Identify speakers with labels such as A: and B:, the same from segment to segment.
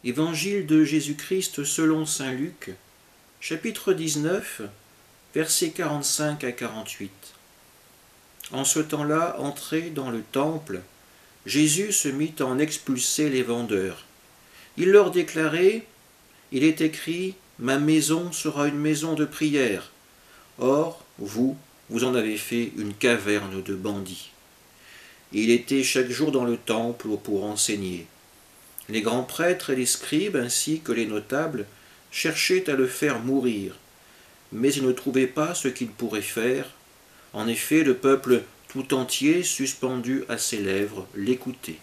A: Évangile de Jésus-Christ selon saint Luc, chapitre 19, versets 45 à 48. En ce temps-là, entré dans le temple, Jésus se mit à en expulser les vendeurs. Il leur déclarait : « Il est écrit, ma maison sera une maison de prière. Or, vous en avez fait une caverne de bandits. » Il était chaque jour dans le temple pour enseigner. Les grands prêtres et les scribes, ainsi que les notables, cherchaient à le faire mourir, mais ils ne trouvaient pas ce qu'ils pourraient faire. En effet, le peuple tout entier, suspendu à ses lèvres, l'écoutait.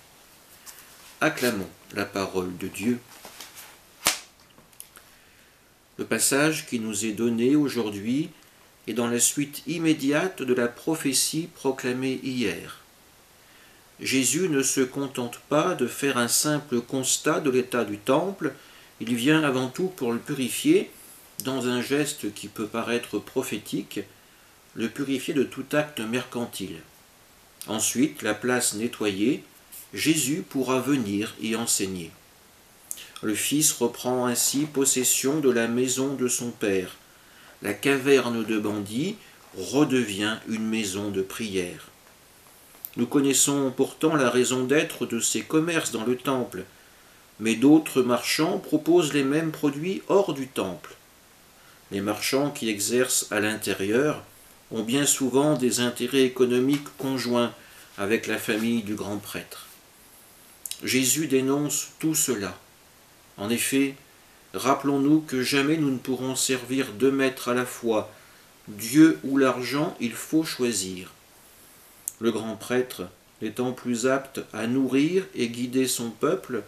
A: Acclamons la parole de Dieu. Le passage qui nous est donné aujourd'hui est dans la suite immédiate de la prophétie proclamée hier. Jésus ne se contente pas de faire un simple constat de l'état du temple, il vient avant tout pour le purifier, dans un geste qui peut paraître prophétique, le purifier de tout acte mercantile. Ensuite, la place nettoyée, Jésus pourra venir y enseigner. Le Fils reprend ainsi possession de la maison de son Père. La caverne de bandits redevient une maison de prière. Nous connaissons pourtant la raison d'être de ces commerces dans le temple, mais d'autres marchands proposent les mêmes produits hors du temple. Les marchands qui exercent à l'intérieur ont bien souvent des intérêts économiques conjoints avec la famille du grand prêtre. Jésus dénonce tout cela. En effet, rappelons-nous que jamais nous ne pourrons servir deux maîtres à la fois. Dieu ou l'argent, il faut choisir. Le grand prêtre n'étant plus apte à nourrir et guider son peuple,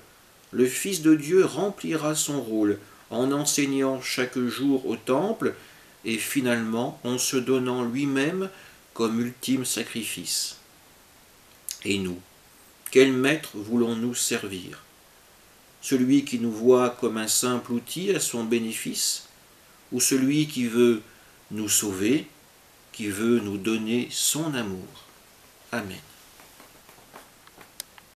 A: le Fils de Dieu remplira son rôle en enseignant chaque jour au temple et finalement en se donnant lui-même comme ultime sacrifice. Et nous, quel maître voulons-nous servir ? Celui qui nous voit comme un simple outil à son bénéfice, ou celui qui veut nous sauver, qui veut nous donner son amour ? Amen.